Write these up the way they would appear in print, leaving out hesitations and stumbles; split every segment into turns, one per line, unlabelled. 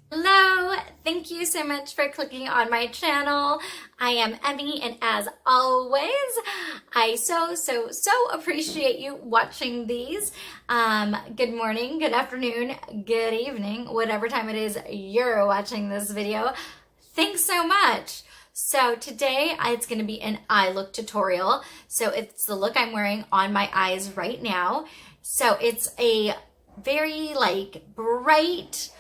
Hello, thank you so much for clicking on my channel. I am Emmy, and as always, I so appreciate you watching these. Good morning, good afternoon, good evening, whatever time it is you're watching this video. Thanks so much. So today it's going to be an eye look tutorial. So it's the look I'm wearing on my eyes right now. So it's a very bright,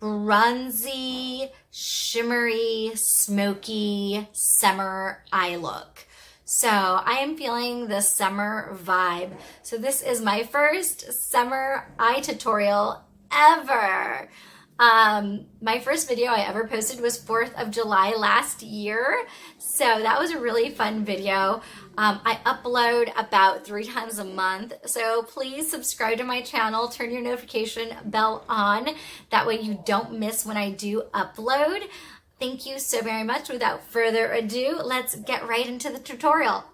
bronzy, shimmery, smoky summer eye look. So I am feeling the summer vibe. So this is my first summer eye tutorial ever. My first video I ever posted was 4th of July last year. So that was a really fun video. I upload about 3 times a month. So please subscribe to my channel, turn your notification bell on. That way you don't miss when I do upload. Thank you so very much. Without further ado, let's get right into the tutorial.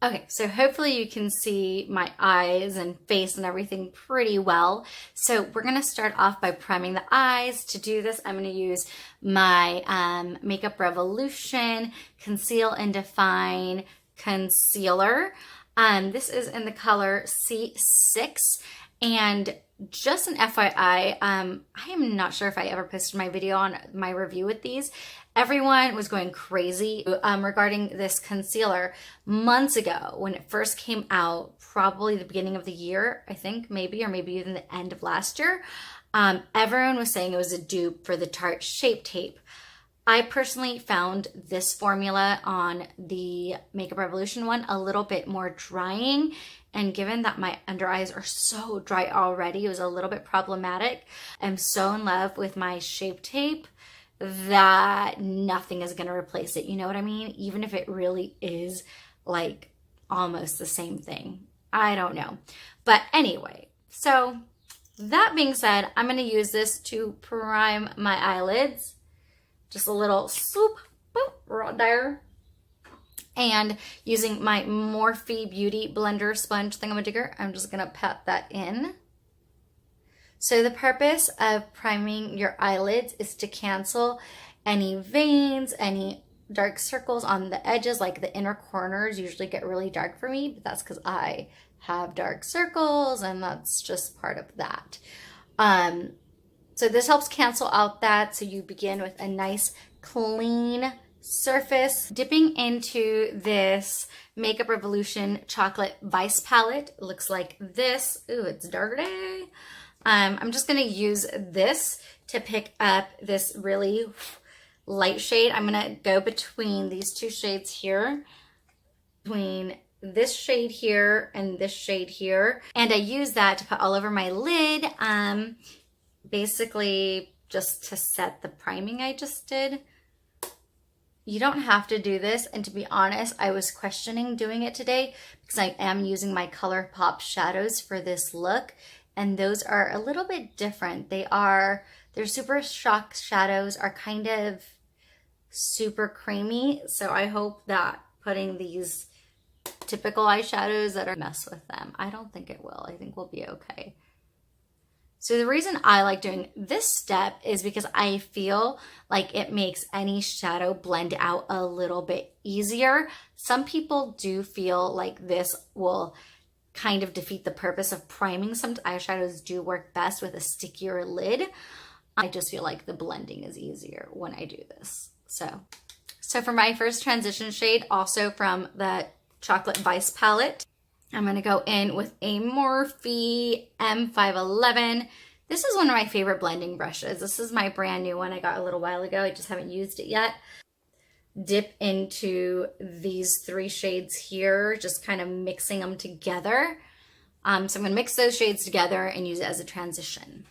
Okay, so hopefully you can see my eyes and face and everything pretty well. So we're gonna start off by priming the eyes. To do this, I'm gonna use my Makeup Revolution Conceal and Define Concealer. This is in the color C6, and just an FYI, I am not sure if I ever posted my video on my review with these. Everyone was going crazy regarding this concealer months ago when it first came out, probably the beginning of the year, I think, maybe, or maybe even the end of last year. Everyone was saying it was a dupe for the Tarte Shape Tape. I personally found this formula on the Makeup Revolution one a little bit more drying, and given that my under eyes are so dry already, it was a little bit problematic. I'm so in love with my Shape Tape that nothing is going to replace it. You know what I mean? Even if it really is like almost the same thing. I don't know. But anyway, so that being said, I'm going to use this to prime my eyelids. Just a little swoop, boop, right there. And using my Morphe Beauty Blender Sponge thingamajigger, I'm just going to pat that in. So the purpose of priming your eyelids is to cancel any veins, any dark circles on the edges, like the inner corners usually get really dark for me, but that's because I have dark circles and that's just part of that. So this helps cancel out that, so you begin with a nice clean surface. Dipping into this Makeup Revolution Chocolate Vice Palette. It looks like this. Ooh, it's dirty. I'm just going to use this to pick up this really light shade. I'm going to go between these two shades here, between this shade here and this shade here. And I use that to put all over my lid, basically just to set the priming I just did. You don't have to do this, and to be honest, I was questioning doing it today because I am using my ColourPop shadows for this look. And those are a little bit different. Their Super Shock shadows are kind of super creamy. So I hope that putting these typical eyeshadows that are mess with them. I don't think it will. I think we'll be okay. So the reason I like doing this step is because I feel like it makes any shadow blend out a little bit easier. Some people do feel like this will kind of defeat the purpose of priming. Some eyeshadows do work best with a stickier lid. I just feel like the blending is easier when I do this. So for my first transition shade, also from the Chocolate Vice palette, I'm going to go in with a Morphe M511. This is one of my favorite blending brushes. This is my brand new one I got a little while ago. I just haven't used it yet. Dip into these 3 shades here, just kind of mixing them together. So I'm going to mix those shades together and use it as a transition.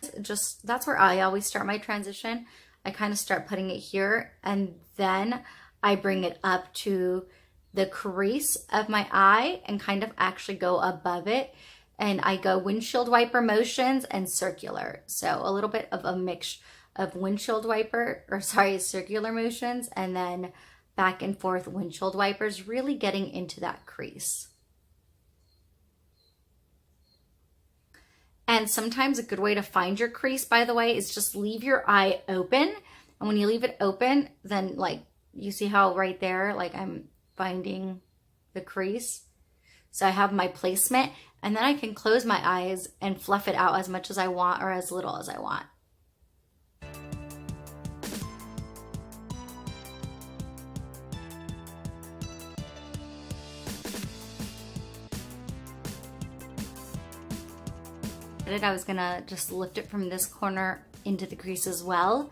That's where I always start my transition. I kind of start putting it here, and then I bring it up to the crease of my eye and kind of actually go above it. And I go windshield wiper motions and circular. So a little bit of a mix of circular motions, and then back and forth windshield wipers, really getting into that crease. And And sometimes a good way to find your crease, by the way, is just leave your eye open. And when you leave it open, then like, you see how right there, like I'm finding the crease. So I have my placement, and then I can close my eyes and fluff it out as much as I want or as little as I want. I was gonna just lift it from this corner into the crease as well.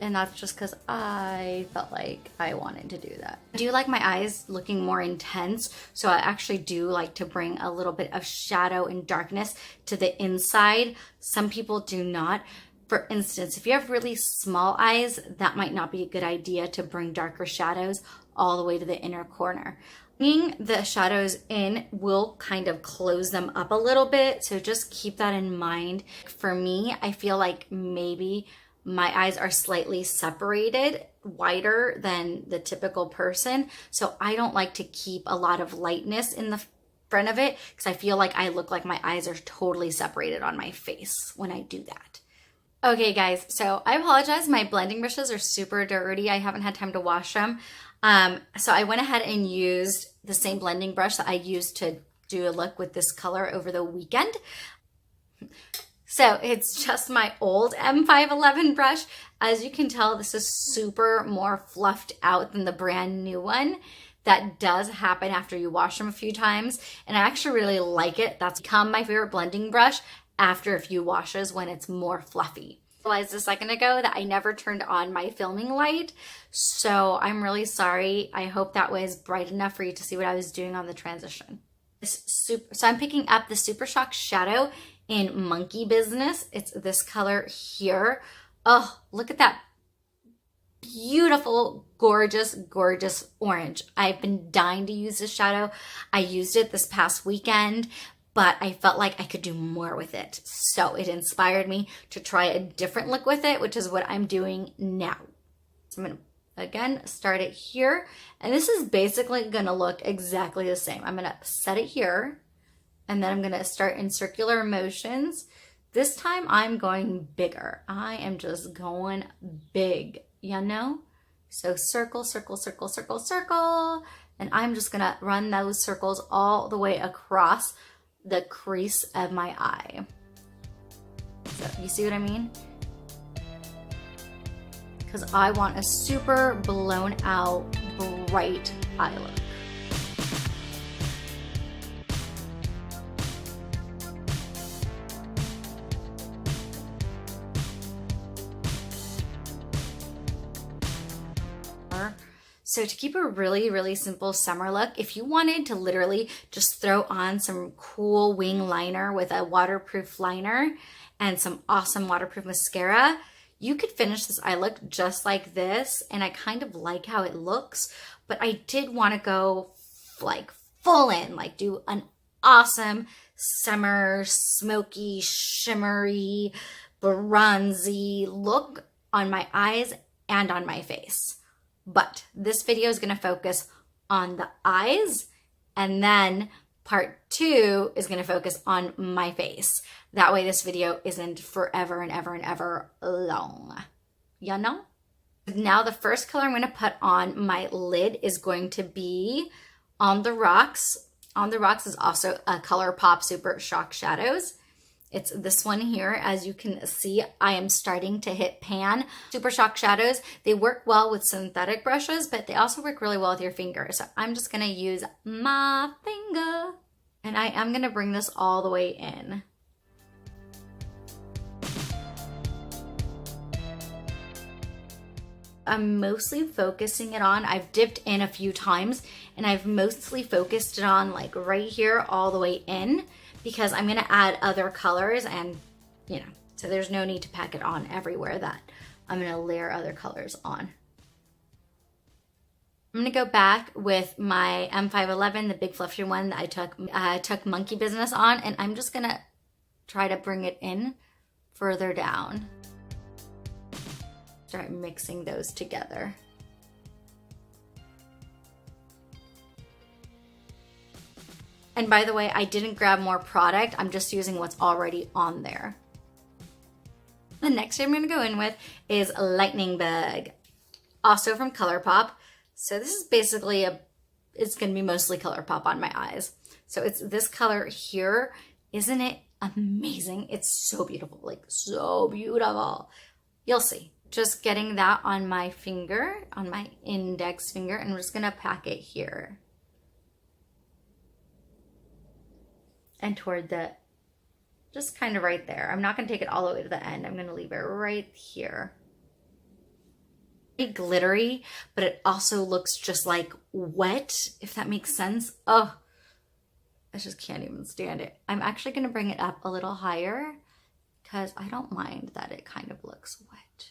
And that's just because I felt like I wanted to do that. I do like my eyes looking more intense, so I actually do like to bring a little bit of shadow and darkness to the inside. Some people do not. For instance, if you have really small eyes, that might not be a good idea to bring darker shadows all the way to the inner corner. Bringing the shadows in will kind of close them up a little bit, so just keep that in mind. For me, I feel like maybe my eyes are slightly separated, wider than the typical person, so I don't like to keep a lot of lightness in the front of it because I feel like I look like my eyes are totally separated on my face when I do that. Okay guys, so I apologize, my blending brushes are super dirty. I haven't had time to wash them. So I went ahead and used the same blending brush that I used to do a look with this color over the weekend. So it's just my old M511 brush. As you can tell, this is super more fluffed out than the brand new one. That does happen after you wash them a few times, and I actually really like it. That's become my favorite blending brush after a few washes when it's more fluffy. I realized a second ago that I never turned on my filming light, so I'm really sorry. I hope that was bright enough for you to see what I was doing on the transition. So I'm picking up the Super Shock Shadow in Monkey Business. It's this color here. Oh, look at that beautiful, gorgeous, gorgeous orange. I've been dying to use this shadow. I used it this past weekend, but I felt like I could do more with it. So it inspired me to try a different look with it, which is what I'm doing now. So I'm gonna, again, start it here. And this is basically gonna look exactly the same. I'm gonna set it here, and then I'm gonna start in circular motions. This time I'm going bigger. I am just going big, you know? So circle, circle, circle, circle, circle. And I'm just gonna run those circles all the way across the crease of my eye. So you see what I mean? Because I want a super blown out, bright eye look. So to keep a really, really simple summer look, if you wanted to literally just throw on some cool wing liner with a waterproof liner and some awesome waterproof mascara, you could finish this eye look just like this. And I kind of like how it looks, but I did want to go like full in, like do an awesome summer, smoky, shimmery, bronzy look on my eyes and on my face. But this video is going to focus on the eyes, and then part 2 is going to focus on my face. That way this video isn't forever and ever and ever long. You know? Now the first color I'm going to put on my lid is going to be On the Rocks. On the Rocks is also a ColourPop Super Shock Shadows. It's this one here. As you can see, I am starting to hit pan. Super Shock Shadows, they work well with synthetic brushes, but they also work really well with your finger. So I'm just gonna use my finger, and I am gonna bring this all the way in. I'm mostly focusing it on, I've dipped in a few times, and I've mostly focused it on like right here all the way in, because I'm gonna add other colors, and you know, so there's no need to pack it on everywhere that I'm gonna layer other colors on. I'm gonna go back with my M511, the big fluffy one that I took Monkey Business on, and I'm just gonna try to bring it in further down. Start mixing those together. And by the way, I didn't grab more product. I'm just using what's already on there. The next shade I'm going to go in with is Lightning Bug, also from ColourPop. So this is basically it's going to be mostly ColourPop on my eyes. So it's this color here. Isn't it amazing? It's so beautiful, like so beautiful. You'll see. Just getting that on my finger, on my index finger, and we're just going to pack it here. And toward the, just kind of right there. I'm not going to take it all the way to the end. I'm going to leave it right here. Very glittery, but it also looks just like wet, if that makes sense. Oh, I just can't even stand it. I'm actually going to bring it up a little higher because I don't mind that it kind of looks wet.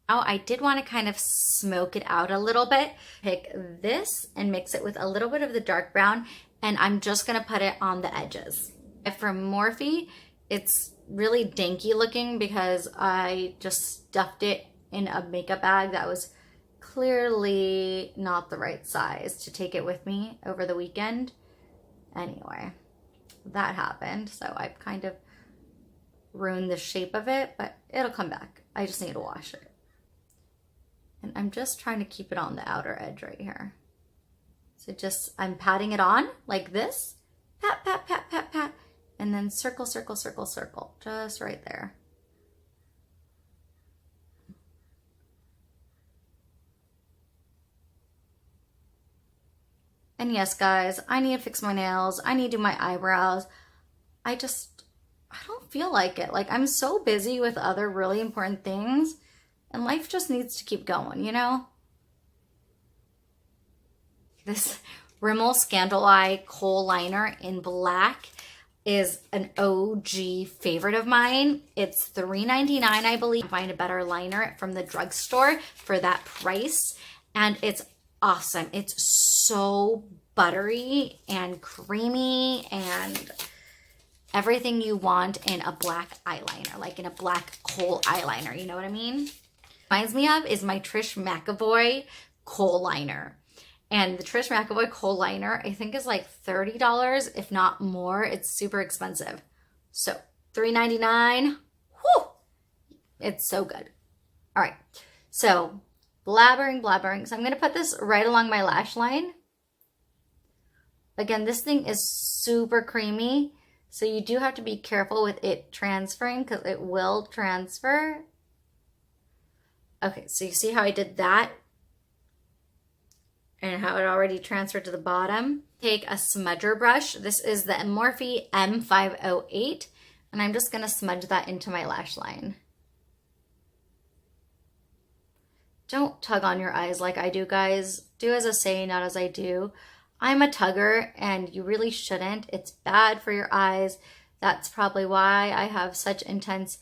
Now I did want to kind of smoke it out a little bit. Pick this and mix it with a little bit of the dark brown, and I'm just going to put it on the edges. For Morphe, it's really dinky looking because I just stuffed it in a makeup bag that was clearly not the right size to take it with me over the weekend. Anyway, that happened, so I've kind of ruined the shape of it, but it'll come back. I just need to wash it. And I'm just trying to keep it on the outer edge right here. So just, I'm patting it on like this. Pat, pat, pat, pat, pat. And then circle, circle, circle, circle. Just right there. And yes, guys, I need to fix my nails. I need to do my eyebrows. I don't feel like it. Like, I'm so busy with other really important things. And life just needs to keep going, you know? This Rimmel Scandal Eye Kohl Liner in black is an OG favorite of mine. It's $3.99, I believe. Find a better liner from the drugstore for that price. And it's awesome. It's so buttery and creamy and everything you want in a black eyeliner, like in a black kohl eyeliner, you know what I mean? Reminds me of is my Trish McEvoy kohl liner. And the Trish McEvoy kohl liner, I think, is like $30, if not more. It's super expensive. So $3.99, whew, it's so good. All right, so blabbering. So I'm going to put this right along my lash line. Again, this thing is super creamy, so you do have to be careful with it transferring because it will transfer. Okay, so you see how I did that and how it already transferred to the bottom. Take a smudger brush. This is the Morphe M508, and I'm just gonna smudge that into my lash line. Don't tug on your eyes like I do, guys. Do as I say, not as I do. I'm a tugger, and you really shouldn't. It's bad for your eyes. That's probably why I have such intense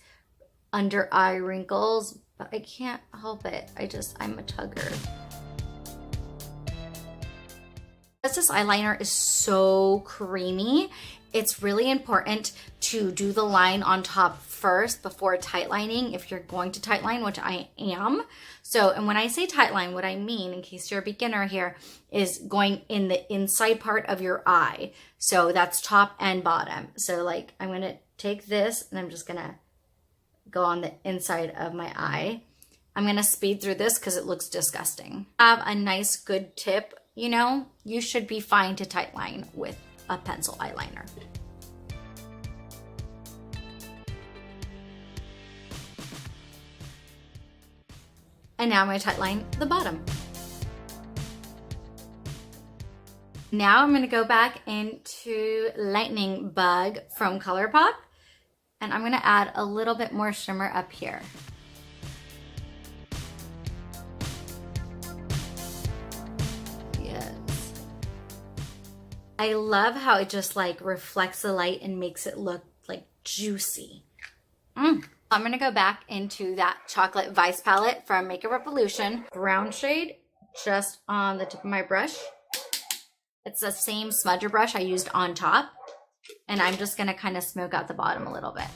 under eye wrinkles, but I can't help it. I'm a tugger. Because this eyeliner is so creamy, it's really important to do the line on top first before tight lining if you're going to tight line, which I am. So, and when I say tight line, what I mean, in case you're a beginner here, is going in the inside part of your eye. So that's top and bottom. So like, I'm gonna take this and I'm just gonna go on the inside of my eye. I'm gonna speed through this because it looks disgusting. Have a nice good tip, you know, you should be fine to tight line with a pencil eyeliner. And now I'm gonna tight line the bottom. Now I'm gonna go back into Lightning Bug from ColourPop, and I'm gonna add a little bit more shimmer up here. Yes. I love how it just like reflects the light and makes it look like juicy. I'm gonna go back into that Chocolate Vice palette from Makeup Revolution. Brown shade just on the tip of my brush. It's the same smudger brush I used on top. And I'm just gonna kind of smoke out the bottom a little bit.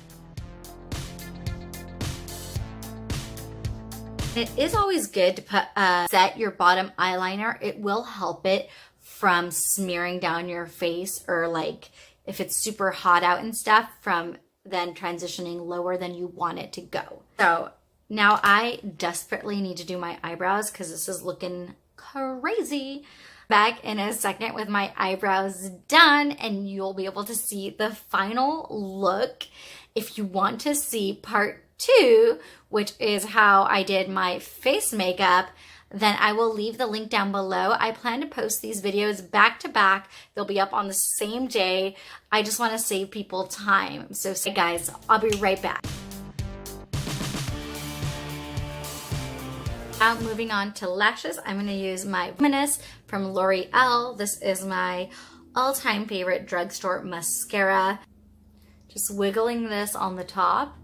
It is always good to put set your bottom eyeliner. It will help it from smearing down your face, or like if it's super hot out and stuff, from then transitioning lower than you want it to go. So now I desperately need to do my eyebrows because this is looking crazy. Back in a second with my eyebrows done, and you'll be able to see the final look. If you want to see part 2, which is how I did my face makeup, then I will leave the link down below. I plan to post these videos back to back. They'll be up on the same day. I just want to save people time. So guys, I'll be right back. Now moving on to lashes, I'm going to use my Luminous from L'Oreal. This is my all-time favorite drugstore mascara. Just wiggling this on the top.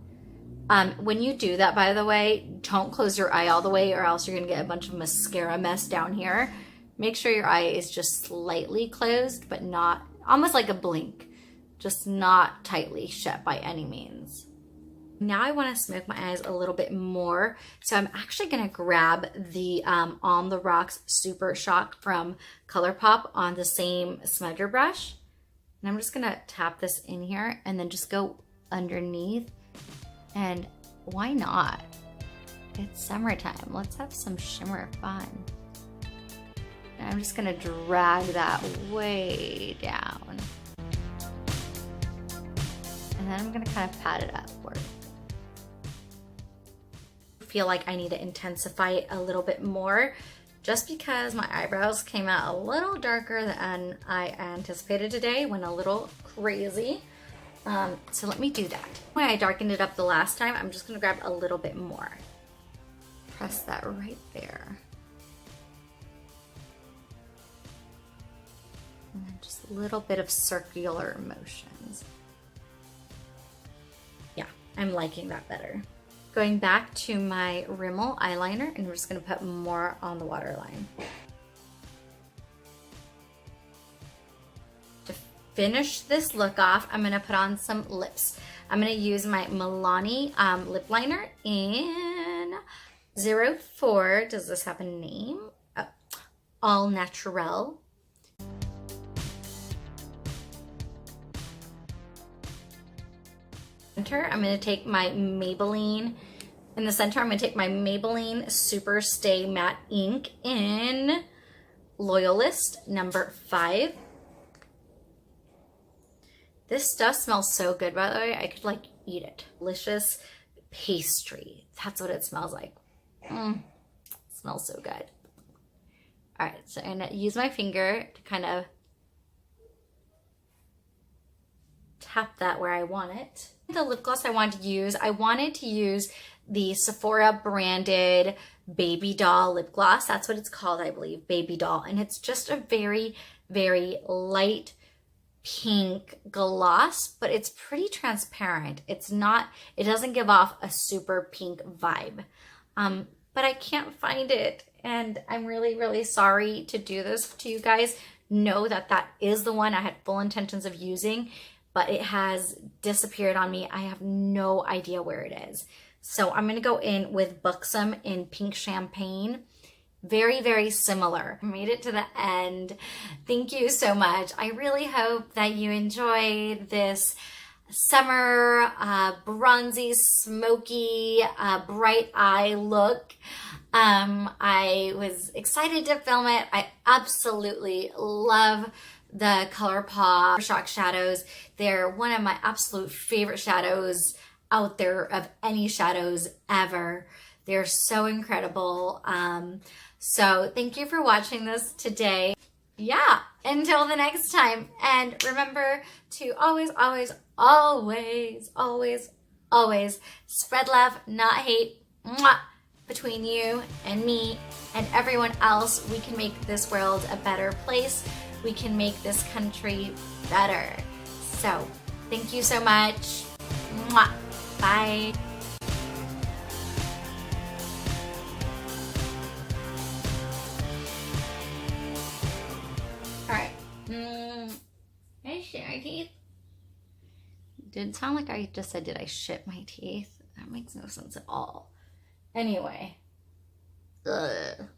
When you do that, by the way, don't close your eye all the way or else you're going to get a bunch of mascara mess down here. Make sure your eye is just slightly closed, but not, almost like a blink, just not tightly shut by any means. Now I want to smoke my eyes a little bit more. So I'm actually going to grab the On The Rocks Super Shock from ColourPop on the same smudger brush. And I'm just going to tap this in here and then just go underneath. And why not? It's summertime. Let's have some shimmer fun. And I'm just going to drag that way down. And then I'm going to kind of pat it upward. Feel like I need to intensify it a little bit more just because my eyebrows came out a little darker than I anticipated today. Went a little crazy. So let me do that. When I darkened it up the last time, I'm just gonna grab a little bit more. Press that right there. And then just a little bit of circular motions. Yeah, I'm liking that better. Going back to my Rimmel eyeliner, and we're just gonna put more on the waterline. To finish this look off, I'm gonna put on some lips. I'm gonna use my Milani lip liner in 04. Does this have a name? Oh, All Natural. I'm going to take my Maybelline, in the center I'm going to take my Maybelline Super Stay Matte Ink in Loyalist number 5. This stuff smells so good, by the way. I could like eat it. Delicious pastry. That's what it smells like. It smells so good. All right, so I'm going to use my finger to kind of tap that where I want it. The lip gloss I wanted to use the Sephora branded Baby Doll lip gloss. That's what it's called, I believe, Baby Doll. And it's just a very, very light pink gloss, but it's pretty transparent. It doesn't give off a super pink vibe. But I can't find it. And I'm really, really sorry to do this to you guys. Know that that is the one I had full intentions of using, but it has disappeared on me. I have no idea where it is. So I'm gonna go in with Buxom in Pink Champagne. Very, very similar. Made it to the end. Thank you so much. I really hope that you enjoyed this summer bronzy, smoky, bright eye look. I was excited to film it. I absolutely love the ColourPop Shock shadows. They're one of my absolute favorite shadows out there of any shadows ever. They're so incredible. So thank you for watching this today. Yeah, until the next time. And remember to always, always, always, always, always spread love, not hate. Mwah! Between you and me and everyone else, we can make this world a better place. We can make this country better. So, thank you so much. Mwah. Bye. Alright. Did I shit my teeth? Did sound like I just said, did I shit my teeth? That makes no sense at all. Anyway. Ugh.